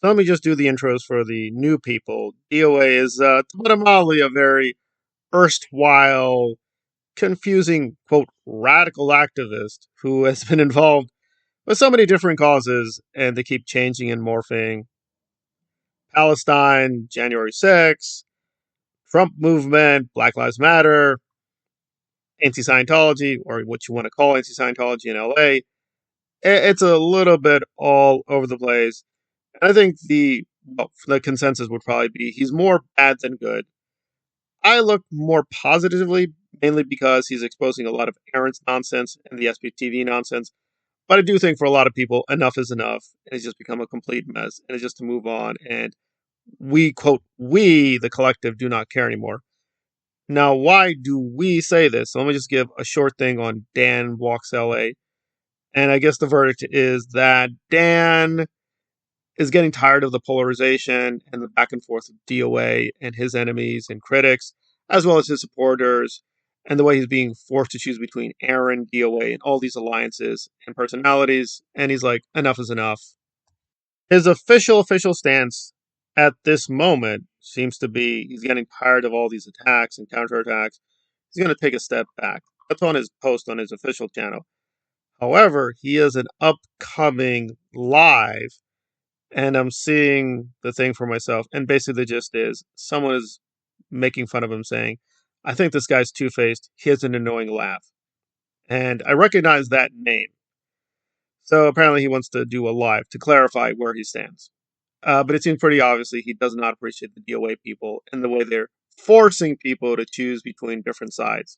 So let me just do the intros for the new people. DOA is, to put it mildly, a very erstwhile, confusing, quote, radical activist who has been involved with so many different causes, and they keep changing and morphing. Palestine, January 6th, Trump movement, Black Lives Matter, anti-Scientology, or what you want to call anti-Scientology in LA. It's a little bit all over the place. And I think the consensus would probably be he's more bad than good. I look more positively, mainly because he's exposing a lot of Aaron's nonsense and the SPTV nonsense. But I do think for a lot of people, enough is enough. And it's just become a complete mess. And it's just to move on. And we, quote, we, the collective, do not care anymore. Now, why do we say this? So let me just give a short thing on Dan Walks LA. And I guess the verdict is that Dan is getting tired of the polarization and the back and forth of DOA and his enemies and critics, as well as his supporters, and the way he's being forced to choose between Aaron, DOA, and all these alliances and personalities. And he's like, enough is enough. His official stance at this moment seems to be he's getting tired of all these attacks and counterattacks. He's going to take a step back. That's on his post on his official channel. However, he has an upcoming live, and I'm seeing the thing for myself. And basically, the gist is someone is making fun of him, saying, I think this guy's two-faced. He has an annoying laugh. And I recognize that name. So apparently he wants to do a live to clarify where he stands. But it seems pretty obviously he does not appreciate the DOA people and the way they're forcing people to choose between different sides.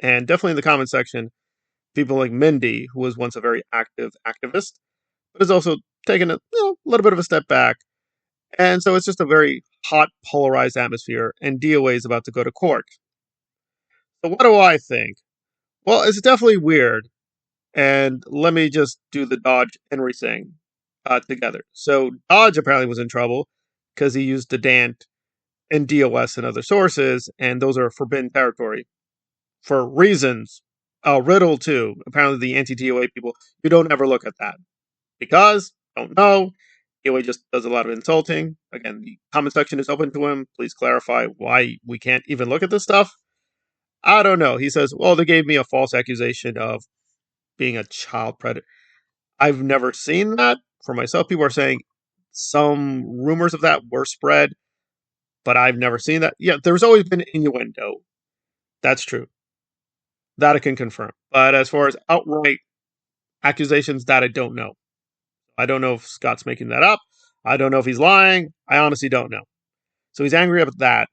And definitely in the comment section, people like Mindy, who was once a very active activist, but has also taken a little bit of a step back. And so it's just a very hot, polarized atmosphere, and DOA is about to go to court. So what do I think? Well, it's definitely weird. And let me just do the Dodge Henry thing together. So Dodge apparently was in trouble because he used the DANT and DOS and other sources, and those are forbidden territory for reasons. Riddle, too. Apparently, the anti-DOA people, you don't ever look at that. Because, don't know. DOA just does a lot of insulting. Again, the comment section is open to him. Please clarify why we can't even look at this stuff. I don't know. He says, well, they gave me a false accusation of being a child predator. I've never seen that for myself. People are saying some rumors of that were spread, but I've never seen that. Yeah, there's always been innuendo. That's true. That I can confirm. But as far as outright accusations, that I don't know. I don't know if Scott's making that up. I don't know if he's lying. I honestly don't know. So he's angry about that.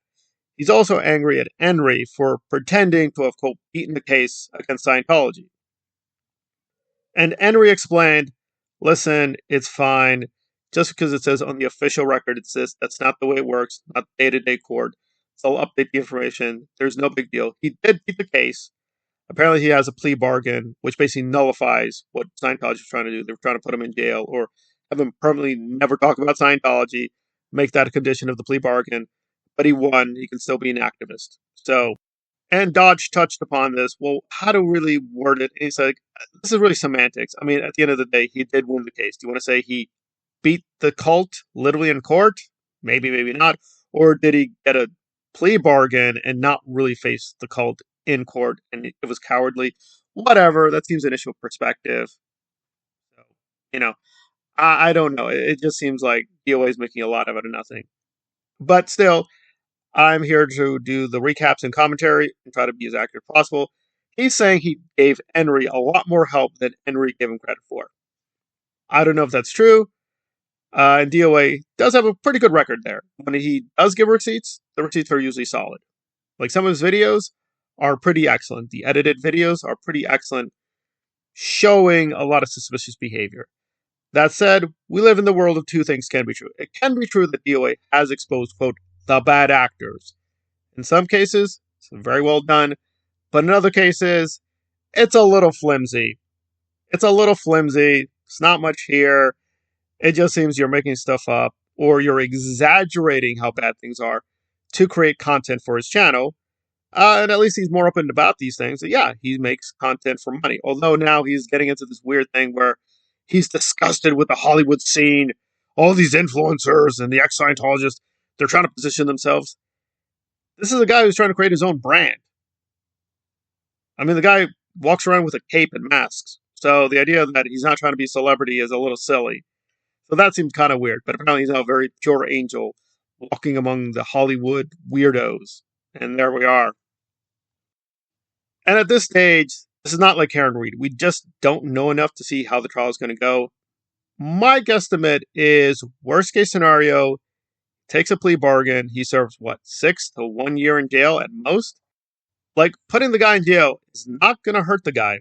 He's also angry at Henry for pretending to have, quote, beaten the case against Scientology. And Henry explained, listen, it's fine. Just because it says on the official record it says that's not the way it works, not day-to-day court. So I'll update the information. There's no big deal. He did beat the case. Apparently he has a plea bargain, which basically nullifies what Scientology was trying to do. They were trying to put him in jail or have him permanently never talk about Scientology, make that a condition of the plea bargain. But he won. He can still be an activist. So, and Dodge touched upon this. Well, how to really word it? And he's like, this is really semantics. I mean, at the end of the day, he did win the case. Do you want to say he beat the cult literally in court? Maybe, maybe not. Or did he get a plea bargain and not really face the cult in court and it was cowardly? Whatever. That seems an issue of perspective. So, you know, I don't know. It just seems like DOA is making a lot out of nothing. But still, I'm here to do the recaps and commentary and try to be as accurate as possible. He's saying he gave Henry a lot more help than Henry gave him credit for. I don't know if that's true. And DOA does have a pretty good record there. When he does give receipts, the receipts are usually solid. Like some of his videos are pretty excellent. The edited videos are pretty excellent, showing a lot of suspicious behavior. That said, we live in the world of two things can be true. It can be true that DOA has exposed, quote, the bad actors. In some cases, it's very well done. But in other cases, it's a little flimsy. It's a little flimsy. It's not much here. It just seems you're making stuff up or you're exaggerating how bad things are to create content for his channel. And at least he's more open about these things. Yeah, he makes content for money. Although now he's getting into this weird thing where he's disgusted with the Hollywood scene. all these influencers and the ex-Scientologists, they're trying to position themselves. This is a guy who's trying to create his own brand. I mean, the guy walks around with a cape and masks. So the idea that he's not trying to be a celebrity is a little silly. So that seems kind of weird. But apparently he's now a very pure angel walking among the Hollywood weirdos. And there we are. And at this stage, this is not like Karen Reed. We just don't know enough to see how the trial is going to go. My guesstimate is worst case scenario, takes a plea bargain. He serves, 6 to 1 year in jail at most? Like, putting the guy in jail is not going to hurt the guy.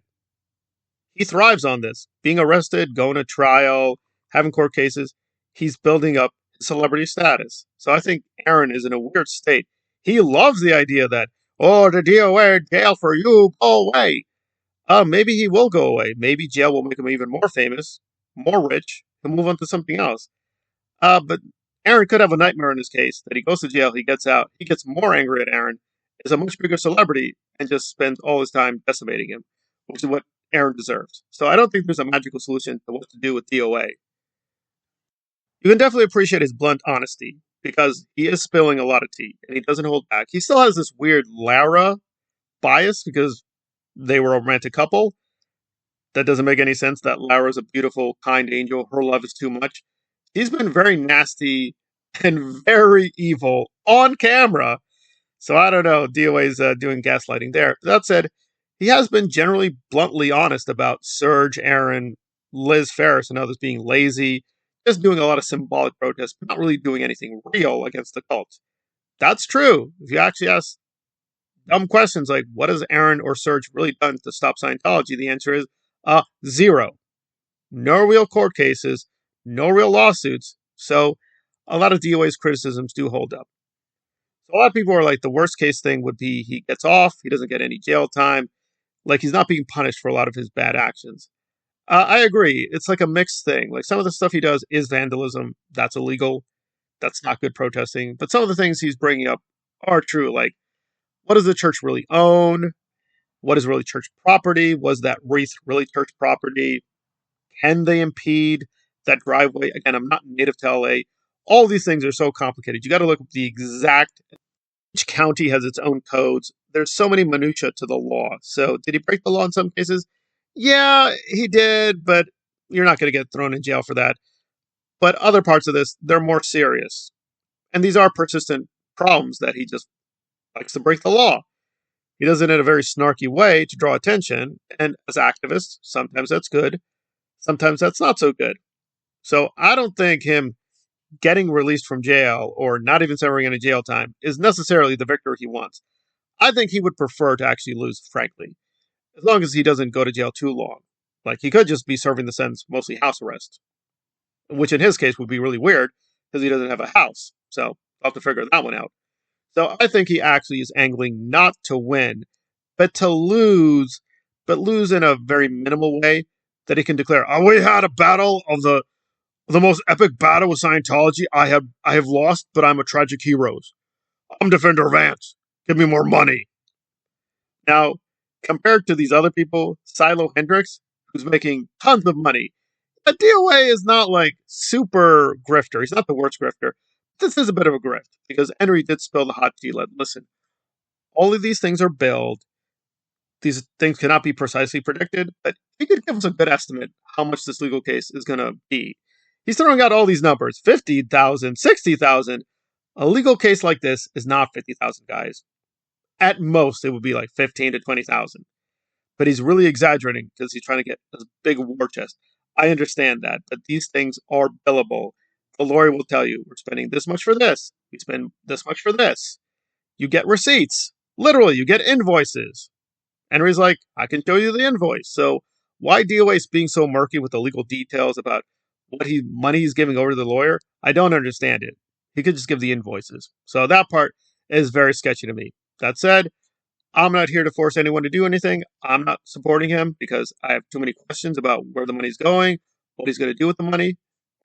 He thrives on this. Being arrested, going to trial, having court cases. He's building up celebrity status. So I think Aaron is in a weird state. He loves the idea that, oh, the DOA jail for you, go away. Maybe he will go away. Maybe jail will make him even more famous, more rich, and move on to something else. But Aaron could have a nightmare in this case, that he goes to jail, he gets out, he gets more angry at Aaron, is a much bigger celebrity, and just spends all his time decimating him, which is what Aaron deserves. So I don't think there's a magical solution to what to do with DOA. You can definitely appreciate his blunt honesty, because he is spilling a lot of tea, and he doesn't hold back. He still has this weird Lara bias, because they were a romantic couple. That doesn't make any sense, that Lara's a beautiful, kind angel. Her love is too much. He's been very nasty and very evil on camera. So I don't know. DOA's doing gaslighting there. That said, he has been generally bluntly honest about Serge, Aaron, Liz Ferris, and others being lazy, just doing a lot of symbolic protests, but not really doing anything real against the cult. That's true. If you actually ask dumb questions like, what has Aaron or Serge really done to stop Scientology? The answer is zero. No real court cases, no real lawsuits. So a lot of DOA's criticisms do hold up. So a lot of people are like, the worst case thing would be he gets off, he doesn't get any jail time, like he's not being punished for a lot of his bad actions. I agree. It's like a mixed thing. Like, some of the stuff he does is vandalism. That's illegal. That's not good protesting. But some of the things he's bringing up are true. Like, what does the church really own? What is really church property? Was that wreath really church property? Can they impede that driveway? Again, I'm not native to LA. All these things are so complicated. You got to look at the exact. Each county has its own codes. There's so many minutiae to the law. So, did he break the law in some cases? Yeah, he did, but you're not going to get thrown in jail for that. But other parts of this, they're more serious. And these are persistent problems that he just likes to break the law. He does it in a very snarky way to draw attention. And as activists, sometimes that's good. Sometimes that's not so good. So I don't think him getting released from jail or not even serving any jail time is necessarily the victory he wants. I think he would prefer to actually lose, frankly, as long as he doesn't go to jail too long. Like, he could just be serving the sentence, mostly house arrest, which in his case would be really weird because he doesn't have a house. So I'll have to figure that one out. So I think he actually is angling not to win, but to lose, but lose in a very minimal way, that he can declare, "Oh, we had a battle of the most epic battle with Scientology. I have lost, but I'm a tragic hero. I'm Defender Vance. Give me more money." Now, compared to these other people, Silo Hendrix, who's making tons of money, a DOA is not like super grifter. He's not the worst grifter. This is a bit of a grift, because Henry did spill the hot tea. Listen, all of these things are billed. These things cannot be precisely predicted, but he could give us a good estimate how much this legal case is going to be. He's throwing out all these numbers, 50,000, 60,000. A legal case like this is not 50,000, guys. At most, it would be like 15 to 20,000. But he's really exaggerating because he's trying to get a big war chest. I understand that, but these things are billable. The lawyer will tell you, we're spending this much for this. We spend this much for this. You get receipts. Literally, you get invoices. Henry's like, I can show you the invoice. So why DOA being so murky with the legal details about what money he's giving over to the lawyer? I don't understand it. He could just give the invoices. So that part is very sketchy to me. That said, I'm not here to force anyone to do anything. I'm not supporting him because I have too many questions about where the money's going, what he's going to do with the money.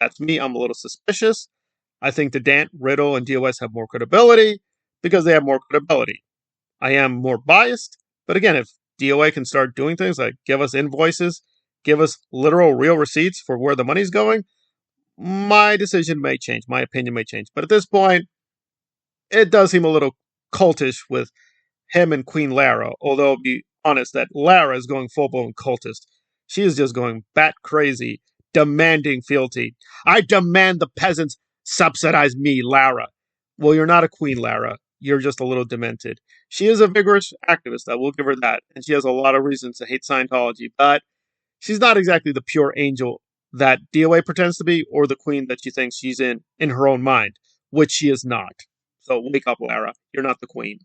That's me. I'm a little suspicious. I think the Dant, Riddle, and DOS have more credibility because they have more credibility. I am more biased, but again, if DOA can start doing things like give us invoices, give us literal real receipts for where the money's going, my decision may change. My opinion may change. But at this point, it does seem a little cultish with him and Queen Lara, although I'll be honest that Lara is going full blown cultist. She is just going bat crazy, demanding fealty. I demand the peasants subsidize me, Lara. Well, you're not a queen, Lara. You're just a little demented. She is a vigorous activist, I will give her that, and she has a lot of reasons to hate Scientology, but she's not exactly the pure angel that DOA pretends to be, or the queen that she thinks she's in her own mind, which she is not. So wake up, Lara. You're not the queen.